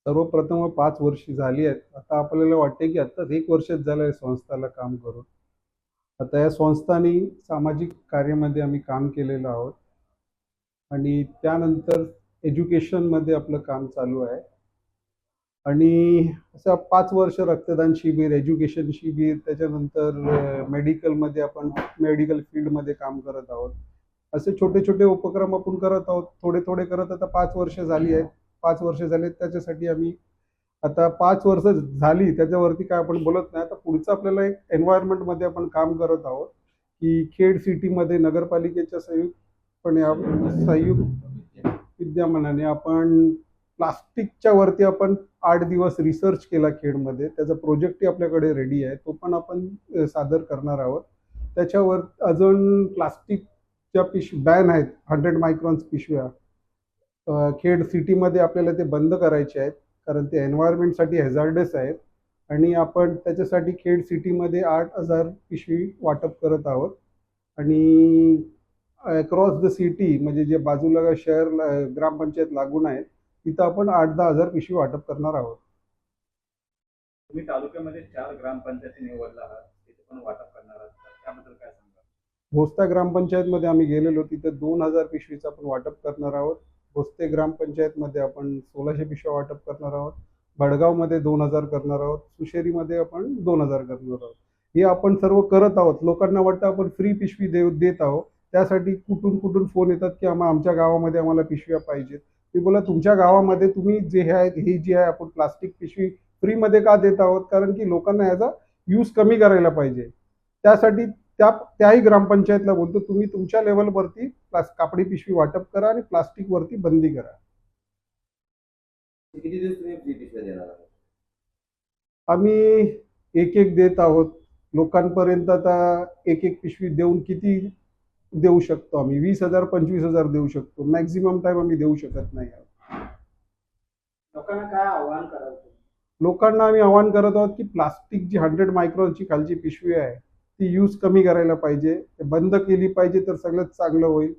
सर्वप्रथम 5 वर्षे झाली आहेत. आता आपल्याला वाटते की आत्ताच 1 वर्षच झालं आहे संस्थेला काम करून. आता या संस्थांनी सामाजिक कार्यामध्ये आम्ही काम केलेलं आहोत आणि त्यानंतर एज्युकेशनमध्ये आपलं काम चालू आहे. आणि असं 5 वर्ष रक्तदान शिबिर, एज्युकेशन शिबिर, त्याच्यानंतर मेडिकलमध्ये आपण मेडिकल फील्डमध्ये काम करत आहोत. असे छोटे-छोटे उपक्रम आपण करत आहोत. थोडे-थोडे करत आता 5 वर्ष झाली आहेत. 5 वर्ष झाले त्याच्यासाठी आम्ही आता 5 वर्ष झाली त्याच्यावरती काय आपण बोलत नाही. आता पुढचं आपल्याला एक एन्व्हायर्नमेंटमध्ये आपण काम करत आहोत, की खेड सिटीमध्ये नगरपालिकेच्या संयुक्त विद्यमानाने आपण प्लास्टिकच्या वरती आपण 8 दिवस रिसर्च केला खेडमध्ये. त्याचा प्रोजेक्टही आपल्याकडे रेडी आहे. तो पण आपण सादर करणार आहोत. त्याच्यावर अजून प्लास्टिकच्या बॅन आहेत 100 मायक्रॉन्स पिशव्या. खेड सिटीमध्ये आपल्याला ते बंद करायचे आहेत. कारण ते एन्व्हायर्नमेंटसाठी हॅझार्डस आहेत आणि आपण त्याच्यासाठी खेड सिटीमध्ये 8,000 पिशवी वाटप करत आहोत आणि अक्रॉस द सिटी म्हणजे जे बाजूला शहर ग्रामपंचायत लागून आहेत तिथं आपण 8-10 हजार पिशवी वाटप करणार आहोत. तुम्ही तालुक्यामध्ये 4 ग्रामपंचायती निवडला आहात, तिथे पण वाटप करणार आहात, त्याबद्दल काय सांगा? भोसता ग्रामपंचायतमध्ये आम्ही गेलेलो तिथे 2,000 पिशवीचं आपण वाटप करणार आहोत. भोसते ग्रामपंचायतमध्ये आपण 1600 पिशव्या वाटप करणार आहोत. भडगावमध्ये 2,000 करणार आहोत. सुशेरीमध्ये आपण 2,000 करणार आहोत. हे आपण सर्व करत आहोत. लोकांना वाटतं आपण फ्री पिशवी देत आहोत. त्यासाठी कुठून फोन येतात की आमच्या गावामध्ये आम्हाला पिशव्या पाहिजेत. मी बोला तुमच्या गावामध्ये तुम्ही जे हे जे आहे आपण प्लास्टिक पिशवी फ्रीमध्ये का देत आहोत? कारण की लोकांना याचा यूज कमी करायला पाहिजे. त्यासाठी त्याही ग्रामपंचायतला बोलतो तुम्ही तुमच्या लेवलवरती कापडी पिशवी वाटप करा आणि प्लास्टिक वरती बंदी करा. किती दिवस तुम्ही फ्री पिशव्या देणार आहात? आम्ही एक देत आहोत. लोकांपर्यंत आता एक पिशवी देऊन किती देऊ शकतो आम्ही? 20,000 25,000 देऊ शकतो. मॅक्झिमम टाइम आम्ही देऊ शकत नाही आहोत. लोकांना काय आव्हान कराल? लोकांना आम्ही आवाहन करत आहोत की प्लास्टिक जी 100 मायक्रॉनची खालची पिशवी आहे ती यूज कमी करायला पाहिजे. बंद केली पाहिजे तर सगळ्यात चांगलं होईल.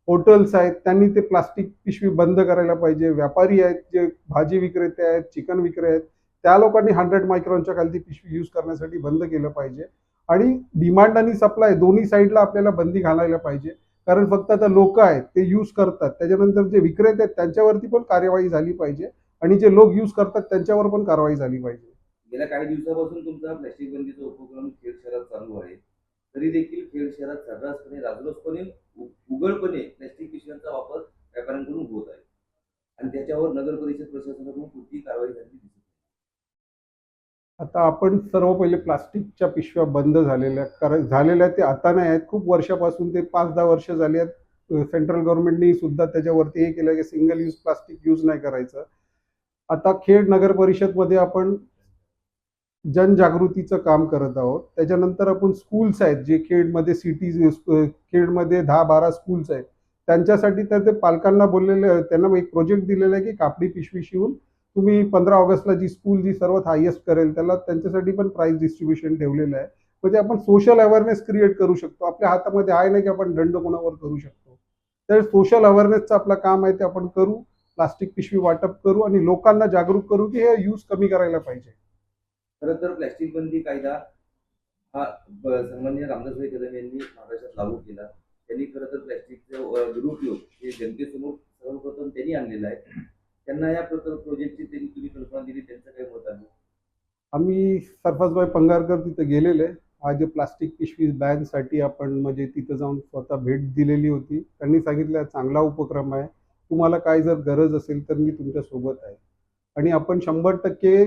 हॉटेल्स आहेत त्यांनी ते प्लास्टिक पिशवी बंद करायला पाहिजे. व्यापारी आहेत जे भाजी विक्रेते आहेत, चिकन विक्रेते आहेत, त्या लोकांनी 100 मायक्रॉनच्या खालची पिशवी यूज करण्यासाठी बंद केलं पाहिजे. आणि डिमांड आणि सप्लाय दोन्ही साईडला आपल्याला बंदी घालायला पाहिजे. कारण फक्त आता लोक आहेत ते यूज करतात. त्याच्यानंतर जे विक्रेते आहेत त्यांच्यावरती पण कार्यवाही झाली पाहिजे आणि जे लोक यूज करतात त्यांच्यावर पण कारवाई झाली पाहिजे. गेल्या काही दिवसापासून तुमचा प्लास्टिक बंदीचा उपक्रम खेड शहरात चालू आहे. तरी देखील खेड शहरात सर्रासपणे राजरोसपणे उघडपणे प्लास्टिक पिशव्यांचा वापर व्यापाऱ्यांकडून होत आहे आणि त्याच्यावर नगर परिषद प्रशासनाकडून कुठलीही कारवाई झालेली दिसत नाही. आता आपण सर्व पहिले प्लास्टिकच्या पिशव्या बंद झालेल्या ते आता नाही आहेत. खूप वर्षापासून ते 5-10 वर्ष झाली आहेत. सेंट्रल गव्हर्नमेंटनी सुद्धा त्याच्यावरती हे केलं की सिंगल यूज प्लास्टिक यूज नाही करायचं. आता खेड नगर परिषदमध्ये आपण जनजागृतीचं काम करत आहोत. त्याच्यानंतर आपण स्कूल्स आहेत जे खेडमध्ये खेडमध्ये 10-12 स्कूल्स आहेत. त्यांच्यासाठी तर ते पालकांना बोललेलं त्यांना एक प्रोजेक्ट दिलेला आहे की कापडी पिशवी शिवून तुम्ही 15 ऑगस्टला जी स्कूल जी सर्वात हायेस्ट करेल त्याला त्यांच्यासाठी पण प्राइज डिस्ट्रीब्युशन ठेवलेलं आहे. म्हणजे आपण सोशल अवेअरनेस क्रिएट करू शकतो. आपल्या हातामध्ये आहे नाही की आपण दंड कोणावर करू शकतो. तर सोशल अवेअरनेसचं आपलं काम आहे ते आपण करू. प्लास्टिक पिशवी वाटप करू आणि लोकांना जागरूक करू की हे यूज कमी करायला पाहिजे. खरं तर प्लास्टिक बंदी कायदा हा सन्माननीय रामदासभाई कदम यांनी महाराष्ट्रात लागू केला. त्यांनी खरं तर प्लास्टिकचा दुरुपयोग हे जनतेसमोर सर्वप्रथम त्यांनी आणलेला आहे. त्यांना या प्रोजेक्टची त्यांनी तुम्ही कल्पना दिली, त्यांचं काय मत आहे? आम्ही सरफराजभाई पंगारकर तिथे गेलेले. हा जे प्लास्टिक पिशवी बॅनसाठी आपण म्हणजे तिथं जाऊन स्वतः भेट दिलेली होती. त्यांनी सांगितलं चांगला उपक्रम आहे. तुम्हाला काय जर गरज असेल तर मी तुमच्या सोबत आहे. आणि आपण 100%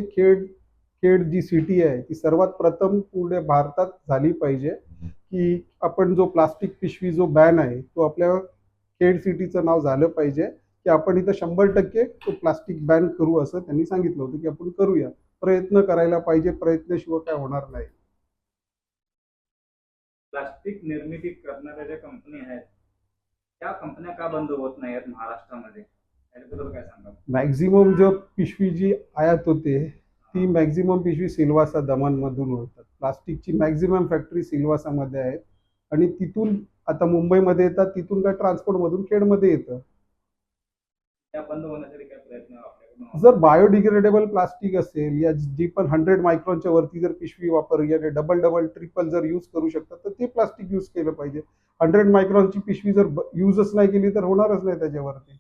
खेड जी सिटी आहे ती सर्वात प्रथम पुढे भारतात झाली पाहिजे, की आपण जो प्लास्टिक पिशवी जो बॅन आहे तो आपल्या खेड सिटीचं नाव झालं पाहिजे, की आपण इथं 100% तो प्लास्टिक बॅन करू असं त्यांनी सांगितलं होतं, की आपण करूया. प्रयत्न करायला पाहिजे. प्रयत्नाशिवाय काय होणार नाही. प्लास्टिक निर्मिती करणाऱ्या ज्या कंपनी आहेत त्या कंपन्या का बंद होत नाही आहेत महाराष्ट्रामध्ये, त्याबद्दल काय सांगा? मॅक्झिमम जो पिशवी जी आयात होते ती मॅक्झिमम पिशवी सिल्वासा दमनमधून होतात. प्लास्टिकची मॅक्झिमम फॅक्टरी सिल्वासामध्ये आहेत आणि तिथून आता मुंबईमध्ये येतात. तिथून काय ट्रान्सपोर्टमधून खेडमध्ये येतं. त्या बंद होण्यासाठी काय प्रयत्न आपल्याकडे? जर बायोडिग्रेडेबल प्लास्टिक असेल या जी पण 100 मायक्रॉनच्या वरती जर पिशवी वापरली आणि डबल ट्रिपल जर यूज करू शकतात तर ते प्लास्टिक यूज केलं पाहिजे. 100 मायक्रॉनची पिशवी जर यूजच नाही केली तर होणारच नाही त्याच्यावरती.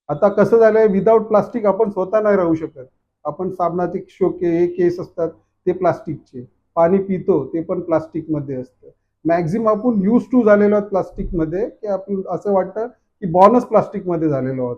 आता कसं झालंय, विदाऊट प्लास्टिक आपण स्वतः नाही राहू शकत. आपण साबणाचे हे केस असतात ते प्लास्टिकचे, पाणी पितो ते पण प्लास्टिकमध्ये असतं. मॅक्झिमम आपण यूज टू झालेलो आहोत प्लास्टिकमध्ये, की आपण असं वाटतं की बॉर्नच प्लास्टिकमध्ये झालेलो आहोत.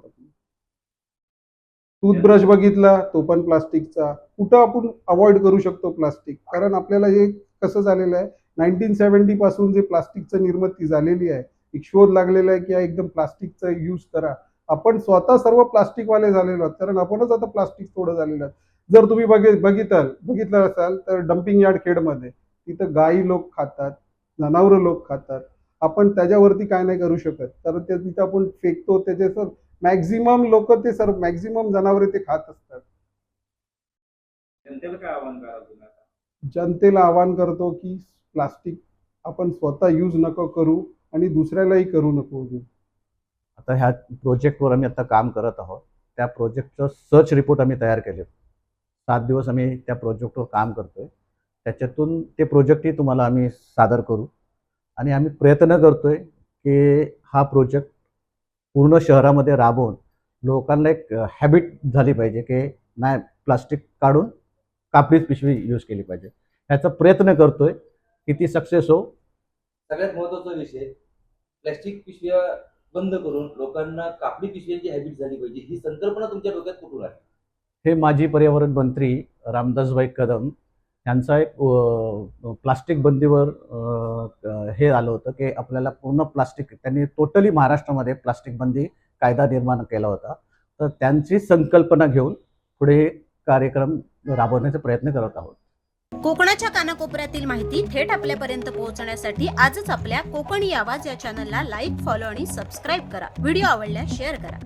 टूथब्रश बघितला तो पण प्लास्टिकचा. कुठं आपण अवॉइड करू शकतो प्लास्टिक? कारण आपल्याला हे कसं झालेलं आहे, 1970 पासून जे प्लास्टिकचं निर्मिती झालेली आहे, एक शोध लागलेला आहे की एकदम प्लास्टिकचा यूज करा. आपण स्वतः सर्व प्लास्टिकवाले झालेलो आहोत, कारण आपणच आता प्लास्टिक थोडं झालेलं आहे. जर तुम्ही बघितलं असाल तर डम्पिंग यार्ड खेडमध्ये तिथं गायी लोक खातात, जनावरं लोक खातात. आपण त्याच्यावरती काय नाही करू शकत, कारण ते तिथं आपण फेकतो त्याचे मॅक्झिमम लोक ते मॅक्झिमम जनावरे ते खात असतात. जनतेला काय आव्हान कराल तुम्ही आता? जनतेला आवाहन करतो की प्लास्टिक आपण स्वतः यूज नको करू आणि दुसऱ्यालाही करू नको देऊ. आता ह्या प्रोजेक्टवर आम्ही आता काम करत आहोत. त्या प्रोजेक्टचं सर्च रिपोर्ट आम्ही तयार केले. 7 दिवस आम्ही त्या प्रोजेक्टवर काम करतोय. त्याच्यातून ते प्रोजेक्टही तुम्हाला आम्ही सादर करू आणि आम्ही प्रयत्न करतोय की हा प्रोजेक्ट पूर्ण शहरामध्ये राबवून लोकांना एक हॅबिट झाली पाहिजे की नाही, प्लास्टिक काढून कापडीच पिशवी यूज केली पाहिजे. ह्याचा प्रयत्न करतोय. किती सक्सेस हो सगळ्यात महत्वाचा विषय, प्लॅस्टिक पिशव्या बंद करून लोकांना कापडी पिशव्यांची हॅबिट झाली पाहिजे. ही संकल्पना तुमच्या डोक्यात कुठून आली? हे माजी पर्यावरण मंत्री रामदासभाई कदम यांचा एक प्लास्टिक बंदीवर हे आलं होतं की आपल्याला पूर्ण प्लास्टिक, त्यांनी टोटली महाराष्ट्रामध्ये प्लास्टिक बंदी कायदा निर्माण केला होता. तर त्यांची संकल्पना घेऊन पुढे कार्यक्रम राबवण्याचा प्रयत्न करत आहोत. कोकणाच्या कानाकोपऱ्यातील माहिती थेट आपल्यापर्यंत पोहोचण्यासाठी आजच आपल्या कोकणी आवाज या चॅनलला लाईक, फॉलो आणि सबस्क्राईब करा. व्हिडिओ आवडल्यास शेअर करा.